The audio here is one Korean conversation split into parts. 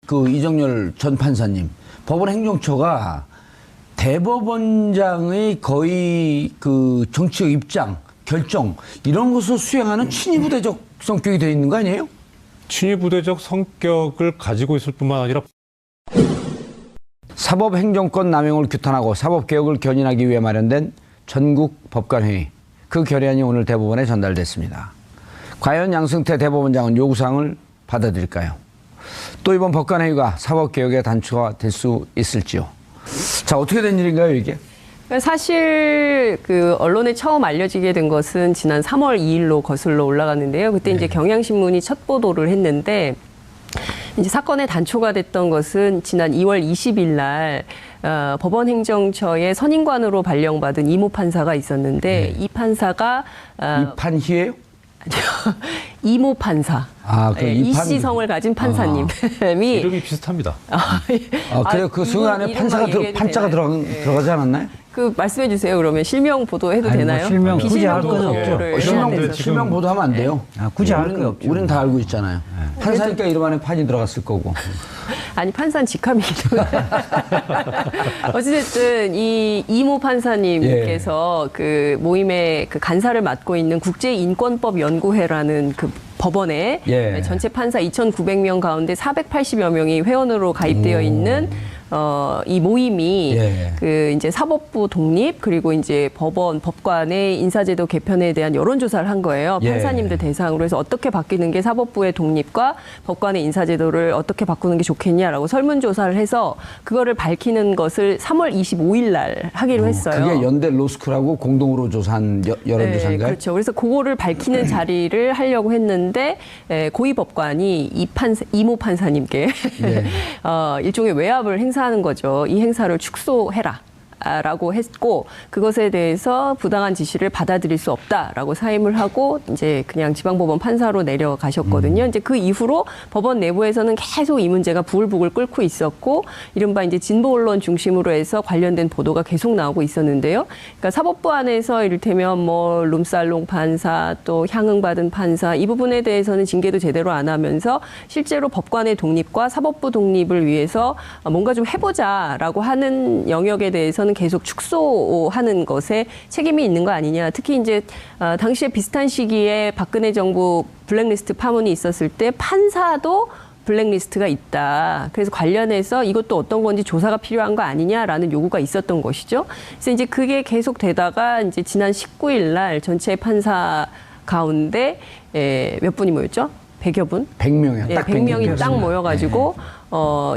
그 이정열 전 판사님, 법원 행정처가 대법원장의 거의 그 정치적 입장, 결정 이런 것을 수행하는 친위부대적 성격이 되어 있는 거 아니에요? 친위부대적 성격을 가지고 있을 뿐만 아니라 사법행정권 남용을 규탄하고 사법개혁을 견인하기 위해 마련된 전국 법관회의. 그 결의안이 오늘 대법원에 전달됐습니다. 과연 양승태 대법원장은 요구사항을 받아들일까요? 또 이번 법관회의가 사법개혁의 단초가 될 수 있을지요? 자, 어떻게 된 일인가요, 이게? 사실 그 언론에 처음 알려지게 된 것은 지난 3월 2일로 거슬러 올라갔는데요. 그때 이제 경향신문이 첫 보도를 했는데 이제 사건의 단초가 됐던 것은 지난 2월 20일 날 법원 행정처의 선임관으로 발령받은 이모 판사가 있었는데 이 판사가 이판희예요? 이모 판사. 이씨성을 가진 판사님이 이름이 비슷합니다. 그래요? 그 순간에 판자가 들어가지 않았나요? 그 말씀해 주세요. 그러면 실명 보도해도 되나요? 뭐 실명 굳이 할 건 없죠. 실명 보도하면 안 돼요. 굳이 할 건 없죠. 우리는 다 알고 있잖아요. 판사니까 이름 안에 판이 들어갔을 거고. 아니 판사는 직함이기도 해요. 어쨌든 이 이모 판사님께서 그 모임의 그 간사를 맡고 있는 국제인권법연구회라는 그 법원에 전체 판사 2,900명 가운데 480여 명이 회원으로 가입되어 있는 이 모임이 그 이제 사법부 독립 그리고 이제 법관의 인사제도 개편에 대한 여론조사를 한 거예요. 판사님들 대상으로 해서 어떻게 바뀌는 게 사법부의 독립과 법관의 인사제도를 어떻게 바꾸는 게 좋겠냐라고 설문조사를 해서 그거를 밝히는 것을 3월 25일 날 하기로 했어요. 그게 연대 로스쿨하고 공동으로 조사한 여론조사인가요? 그렇죠. 그래서 그거를 밝히는 자리를 하려고 했는데 고위법관이 이모 판사님께 일종의 외압을 행사하는 거죠. 이 행사를 축소해라. 라고 했고 그것에 대해서 부당한 지시를 받아들일 수 없다라고 사임을 하고 이제 그냥 지방법원 판사로 내려가셨거든요. 이제 그 이후로 법원 내부에서는 계속 이 문제가 부글부글 끓고 있었고 이른바 이제 진보 언론 중심으로 해서 관련된 보도가 계속 나오고 있었는데요. 그러니까 사법부 안에서 이를테면 뭐 룸살롱 판사 또 향응받은 판사 이 부분에 대해서는 징계도 제대로 안 하면서 실제로 법관의 독립과 사법부 독립을 위해서 뭔가 좀 해보자라고 하는 영역에 대해서는 계속 축소하는 것에 책임이 있는 거 아니냐. 특히 이제 당시에 비슷한 시기에 박근혜 정부 블랙리스트 파문이 있었을 때 판사도 블랙리스트가 있다. 그래서 관련해서 이것도 어떤 건지 조사가 필요한 거 아니냐라는 요구가 있었던 것이죠. 그래서 이제 그게 계속 되다가 이제 지난 19일 날 전체 판사 가운데 몇 분이 모였죠? 100여 분? 100명이요. 딱 100명이 딱 모여가지고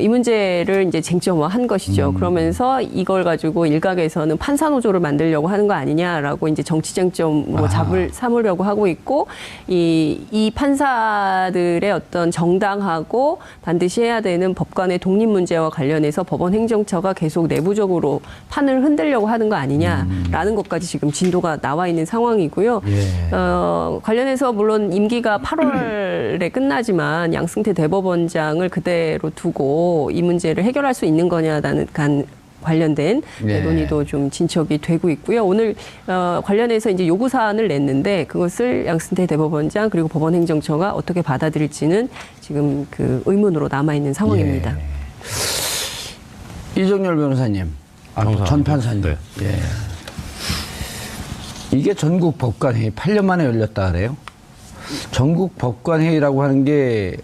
이 문제를 이제 쟁점화한 것이죠. 그러면서 이걸 가지고 일각에서는 판사노조를 만들려고 하는 거 아니냐라고 이제 정치 쟁점 뭐 삼으려고 하고 있고 이 판사들의 어떤 정당하고 반드시 해야 되는 법관의 독립 문제와 관련해서 법원 행정처가 계속 내부적으로 판을 흔들려고 하는 거 아니냐라는 것까지 지금 진도가 나와 있는 상황이고요. 관련해서 물론 임기가 8월에 끝나지만 양승태 대법원장을 그대로 두고 이 문제를 해결할 수 있는 거냐라는 관련된 논의도 좀 진척이 되고 있고요. 오늘 관련해서 이제 요구 사안을 냈는데 그것을 양승태 대법원장 그리고 법원행정처가 어떻게 받아들일지는 지금 그 의문으로 남아 있는 상황입니다. 이정열 변호사님, 전 판사님. 이게 전국 법관회의 8년 만에 열렸다 그래요? 전국 법관회의라고 하는 게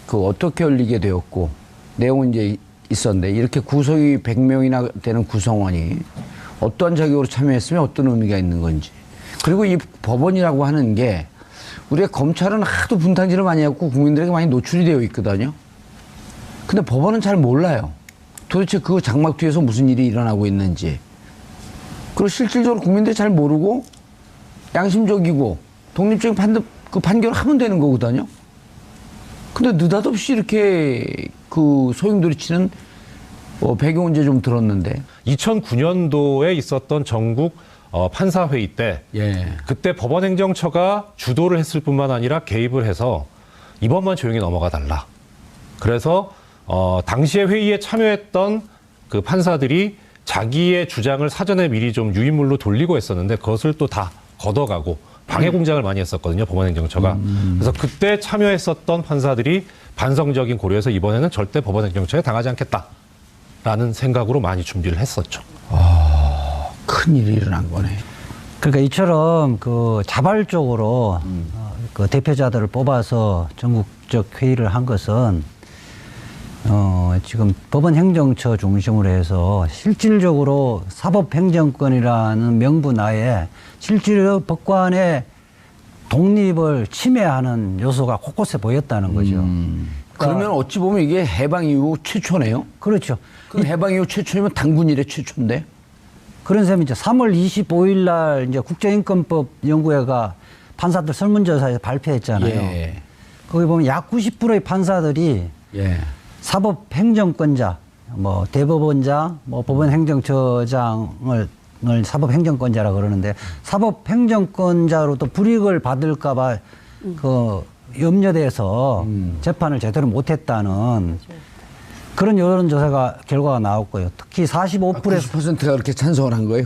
그 어떻게 열리게 되었고 내용은 이제 있었는데 이렇게 구성이 100명이나 되는 구성원이 어떠한 자격으로 참여했으면 어떤 의미가 있는 건지 그리고 이 법원이라고 하는 게 우리가 검찰은 하도 분탕질을 많이 했고 국민들에게 많이 노출이 되어 있거든요. 근데 법원은 잘 몰라요. 도대체 그 장막 뒤에서 무슨 일이 일어나고 있는지 그리고 실질적으로 국민들이 잘 모르고 양심적이고 독립적인 판결을 하면 되는 거거든요. 근데 느닷없이 이렇게 그 소용돌이치는 배경은 이제 좀 들었는데 2009년도에 있었던 전국 판사회의 때 그때 법원행정처가 주도를 했을 뿐만 아니라 개입을 해서 이번만 조용히 넘어가 달라. 그래서 당시에 회의에 참여했던 그 판사들이 자기의 주장을 사전에 미리 좀 유인물로 돌리고 했었는데 그것을 또 다 걷어가고 방해 공작을 많이 했었거든요. 법원행정처가. 그래서 그때 참여했었던 판사들이 반성적인 고려에서 이번에는 절대 법원행정처에 당하지 않겠다라는 생각으로 많이 준비를 했었죠. 큰일이 일어난 거네. 그러니까 이처럼 그 자발적으로 그 대표자들을 뽑아서 전국적 회의를 한 것은 지금 법원행정처 중심으로 해서 실질적으로 사법행정권이라는 명분 하에 실질적 법관의 독립을 침해하는 요소가 곳곳에 보였다는 거죠. 그러면 어찌 보면 이게 해방 이후 최초네요. 그렇죠. 그럼 해방 이후 최초면 당군 이래 최초인데. 그런 셈이죠. 3월 25일 날 이제 국제인권법 연구회가 판사들 설문조사에서 발표했잖아요. 예. 거기 보면 약 90%의 판사들이 예. 사법행정권자, 뭐 대법원장, 뭐 법원행정처장을 사법행정권자라 그러는데 사법행정권자로 또 불이익을 받을까봐 그 염려돼서 재판을 제대로 못했다는 그런 여론조사가 결과가 나왔고요. 특히 45%에서 90%가 그렇게 찬성을 한 거예요.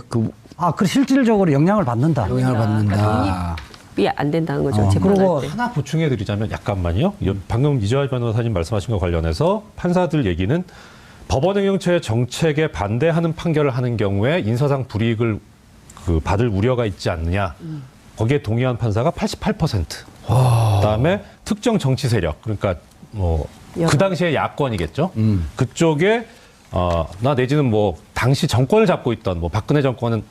그 실질적으로 영향을 받는다. 영향을 받는다. 독립이 안 된다는 거죠. 재판할 그리고 때. 하나 보충해드리자면 약간만요. 방금 이재화 변호사님 말씀하신 것 관련해서 판사들 얘기는 법원행정처의 정책에 반대하는 판결을 하는 경우에 인사상 불이익을 받을 우려가 있지 않느냐. 거기에 동의한 판사가 88%. 그다음에 특정 정치 세력, 그러니까 뭐 그 당시에 야권이겠죠. 그쪽에 나 내지는 뭐 당시 정권을 잡고 있던 뭐 박근혜 정권에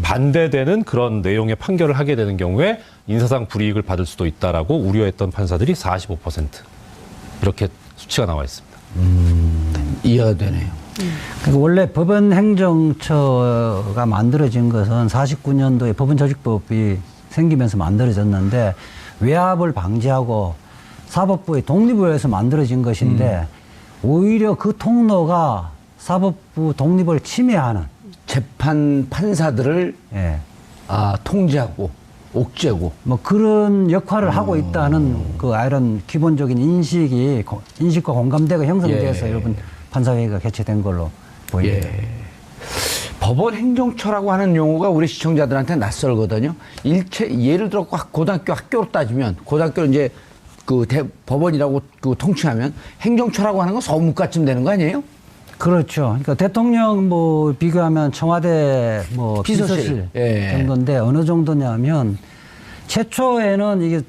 반대되는 그런 내용의 판결을 하게 되는 경우에 인사상 불이익을 받을 수도 있다라고 우려했던 판사들이 45% 이렇게 수치가 나와 있습니다. 이해가 되네요. 그러니까 원래 법원행정처가 만들어진 것은 49년도에 법원조직법이 생기면서 만들어졌는데 외압을 방지하고 사법부의 독립을 위해서 만들어진 것인데 오히려 그 통로가 사법부 독립을 침해하는 재판 판사들을 예. 통제하고 옥죄고 뭐 그런 역할을 하고 있다는 그 이런 기본적인 인식과 공감대가 형성돼서 예. 여러분 판사회의가 개최된 걸로 보입니다. 예. 법원 행정처라고 하는 용어가 우리 시청자들한테 낯설거든요. 예를 들어 고등학교 학교로 따지면 고등학교는 이제 법원이라고 통칭하면 행정처라고 하는 건 서무과쯤 되는 거 아니에요? 그렇죠. 그러니까 대통령 뭐 비교하면 청와대 뭐 비서실 예. 정도인데 어느 정도냐면 최초에는 이게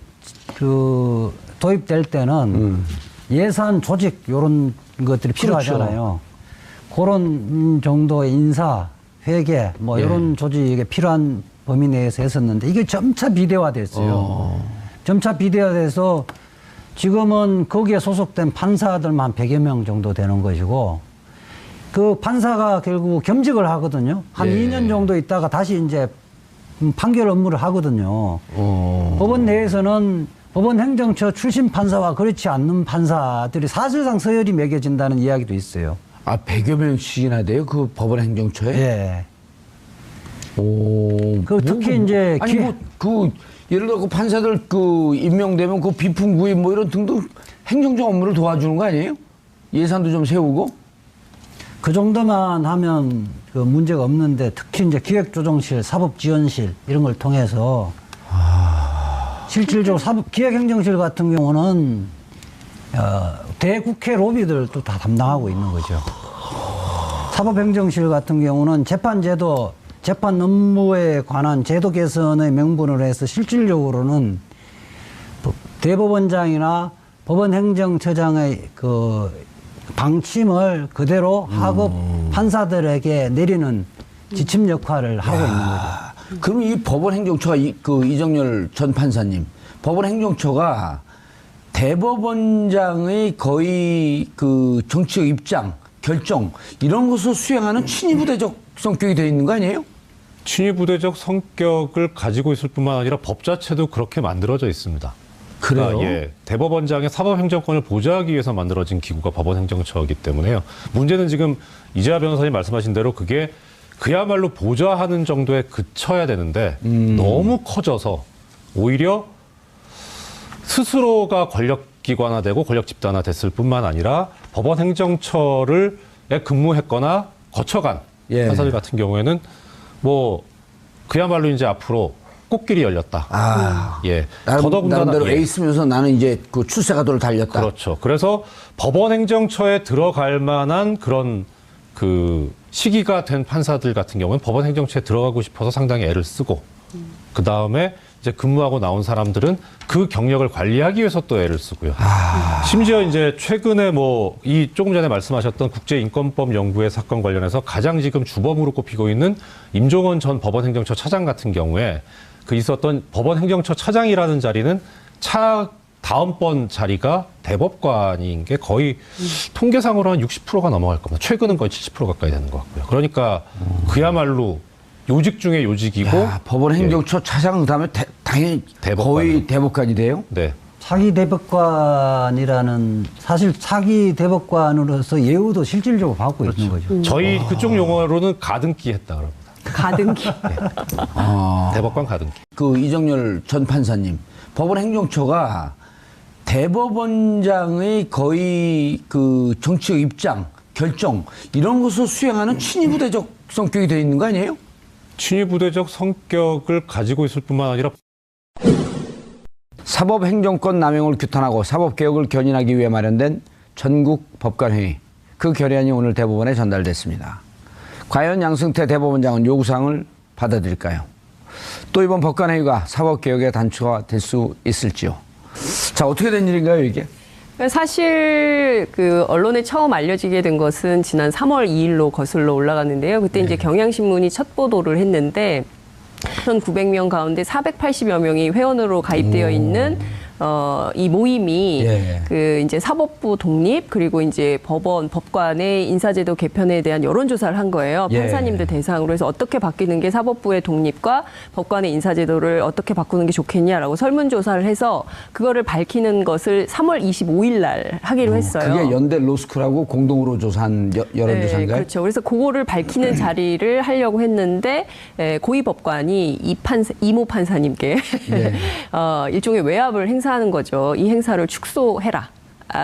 도입될 때는 예산 조직 요런 것들이 필요하잖아요. 그런 정도의 인사, 회계 뭐 이런 조직이 필요한 범위 내에서 했었는데 이게 점차 비대화됐어요. 점차 비대화돼서 지금은 거기에 소속된 판사들만 한 100여 명 정도 되는 것이고 그 판사가 결국 겸직을 하거든요. 한 2년 정도 있다가 다시 이제 판결 업무를 하거든요. 법원 내에서는 법원 행정처 출신 판사와 그렇지 않는 판사들이 사실상 서열이 매겨진다는 이야기도 있어요. 100여 명씩이나 돼요? 그 법원 행정처에? 예. 특히 이제 예를 들어 판사들 임명되면 비품 구입 뭐 이런 등등 행정적 업무를 도와주는 거 아니에요? 예산도 좀 세우고? 그 정도만 하면 문제가 없는데 특히 이제 기획조정실, 사법지원실 이런 걸 통해서 실질적으로 기획행정실 같은 경우는 대국회 로비들도 다 담당하고 있는 거죠. 사법행정실 같은 경우는 재판제도, 재판 업무에 관한 제도 개선의 명분으로 해서 실질적으로는 대법원장이나 법원행정처장의 방침을 그대로 하급 판사들에게 내리는 지침 역할을 하고 있는 거죠. 그럼 이 법원 행정처가 이정열 전 판사님, 법원 행정처가 대법원장의 거의 정치적 입장, 결정 이런 것을 수행하는 친위부대적 성격이 되어 있는 거 아니에요? 친위부대적 성격을 가지고 있을 뿐만 아니라 법 자체도 그렇게 만들어져 있습니다. 그래요? 예, 대법원장의 사법행정권을 보좌하기 위해서 만들어진 기구가 법원행정처이기 때문에요. 문제는 지금 이재화 변호사님 말씀하신 대로 그게 그야말로 보좌하는 정도에 그쳐야 되는데 너무 커져서 오히려 스스로가 권력기관화되고 권력집단화 됐을 뿐만 아니라 법원행정처를 근무했거나 거쳐간 판사들 같은 경우에는 뭐 그야말로 이제 앞으로 꽃길이 열렸다. 예. 나름대로 예. 에이스면서 나는 이제 그 출세가도를 달렸다. 그렇죠. 그래서 법원행정처에 들어갈 만한 그런 그 시기가 된 판사들 같은 경우는 법원행정처에 들어가고 싶어서 상당히 애를 쓰고 그 다음에 이제 근무하고 나온 사람들은 그 경력을 관리하기 위해서 또 애를 쓰고요. 심지어 이제 최근에 뭐 이 조금 전에 말씀하셨던 국제인권법 연구회 사건 관련해서 가장 지금 주범으로 꼽히고 있는 임종원 전 법원행정처 차장 같은 경우에 그 있었던 법원행정처 차장이라는 자리는 다음번 자리가 대법관인 게 거의 통계상으로 한 60%가 넘어갈 겁니다. 최근은 거의 70% 가까이 되는 것 같고요. 그러니까 그야말로 요직 중에 요직이고 법원행정처 차장 그다음에 당연히 대법관. 거의 대법관이 돼요. 네. 차기 대법관이라는 사실 차기 대법관으로서 예우도 실질적으로 받고 있는 거죠. 저희 그쪽 용어로는 가등기 했다 그럽니다. 가등기. 대법관 가등기. 그 이정열 전 판사님, 법원행정처가 대법원장의 거의 그 정치적 입장, 결정 이런 것을 수행하는 친위부대적 성격이 되어 있는 거 아니에요? 친위부대적 성격을 가지고 있을 뿐만 아니라 사법행정권 남용을 규탄하고 사법개혁을 견인하기 위해 마련된 전국법관회의. 그 결의안이 오늘 대법원에 전달됐습니다. 과연 양승태 대법원장은 요구사항을 받아들일까요? 또 이번 법관회의가 사법개혁의 단초가 될 수 있을지요? 자, 어떻게 된 일인가요, 이게? 사실 그 언론에 처음 알려지게 된 것은 지난 3월 2일로 거슬러 올라갔는데요. 그때 이제 경향신문이 첫 보도를 했는데 1,900명 가운데 480여 명이 회원으로 가입되어 있는 이 모임이 그 이제 사법부 독립 그리고 이제 법관의 인사제도 개편에 대한 여론조사를 한 거예요. 판사님들 대상으로 해서 어떻게 바뀌는 게 사법부의 독립과 법관의 인사제도를 어떻게 바꾸는 게 좋겠냐라고 설문조사를 해서 그거를 밝히는 것을 3월 25일 날 하기로 했어요. 그게 연대 로스쿨하고 공동으로 조사한 여론조사인가요? 네, 그렇죠. 그래서 그거를 밝히는 자리를 하려고 했는데 고위법관이 이모 판사님께 일종의 외압을 행사하는 거죠. 이 행사를 축소해라.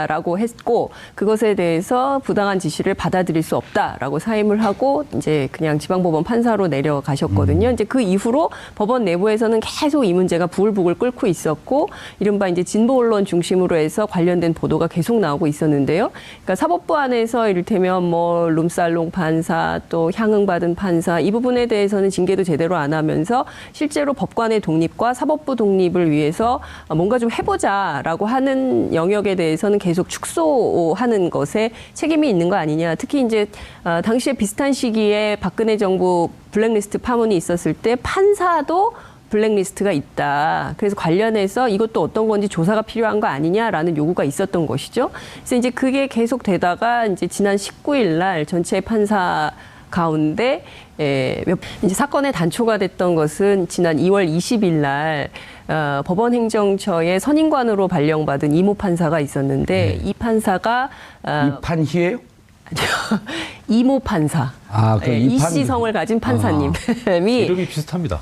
라고 했고 그것에 대해서 부당한 지시를 받아들일 수 없다라고 사임을 하고 이제 그냥 지방법원 판사로 내려가셨거든요. 이제 그 이후로 법원 내부에서는 계속 이 문제가 부글부글 끓고 있었고 이른바 이제 진보 언론 중심으로 해서 관련된 보도가 계속 나오고 있었는데요. 그러니까 사법부 안에서 이를테면 뭐 룸살롱 판사 또 향응받은 판사 이 부분에 대해서는 징계도 제대로 안 하면서 실제로 법관의 독립과 사법부 독립을 위해서 뭔가 좀 해보자라고 하는 영역에 대해서는 계속 축소하는 것에 책임이 있는 거 아니냐. 특히 이제 당시에 비슷한 시기에 박근혜 정부 블랙리스트 파문이 있었을 때 판사도 블랙리스트가 있다. 그래서 관련해서 이것도 어떤 건지 조사가 필요한 거 아니냐라는 요구가 있었던 것이죠. 그래서 이제 그게 계속 되다가 이제 지난 19일 날 전체 판사 가운데 이제 사건의 단초가 됐던 것은 지난 2월 20일 날 법원행정처의 선임관으로 발령받은 이모 판사가 있었는데 이 판사가 이판희예요? 이모 판사. 이씨성을 가진 판사님이 이름이 비슷합니다.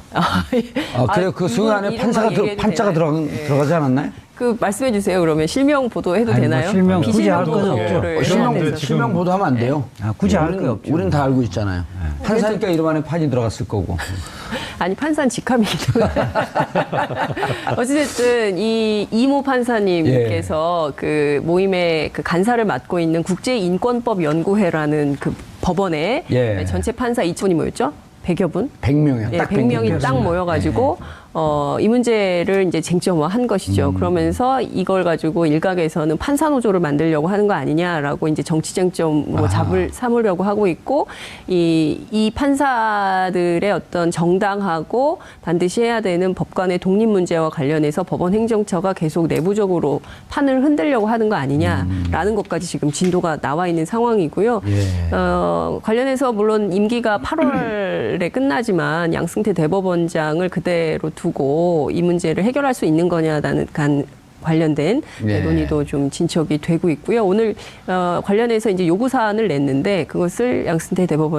그래요. 그 순간에 판자가 들어가지 않았나요? 그 말씀해 주세요. 그러면 실명 보도해도 되나요? 실명 굳이 할 건 없죠. 실명 보도하면 안 돼요. 굳이 할 거 없죠. 우리는 다 알고 있잖아요. 판사니까 이름 안에 판이 들어갔을 거고. 아니 판사는 직함이기 때문에. 어찌됐든 이 이모 판사님께서 그 모임의 그 간사를 맡고 있는 국제인권법 연구회라는 그 법원에 전체 판사 2,000이 모였죠? 100여 분? 100명이요. 딱 100명이 딱 모여가지고 이 문제를 이제 쟁점화한 것이죠. 그러면서 이걸 가지고 일각에서는 판사 노조를 만들려고 하는 거 아니냐라고 이제 정치 쟁점으로 삼으려고 하고 있고 이 판사들의 어떤 정당하고 반드시 해야 되는 법관의 독립 문제와 관련해서 법원 행정처가 계속 내부적으로 판을 흔들려고 하는 거 아니냐라는 것까지 지금 진도가 나와 있는 상황이고요. 관련해서 물론 임기가 8월에 끝나지만 양승태 대법원장을 그대로 두고 이 문제를 해결할 수 있는 거냐라는 관련된 논의도 좀 진척이 되고 있고요. 오늘 관련해서 이제 요구 사안을 냈는데 그것을 양승태 대법원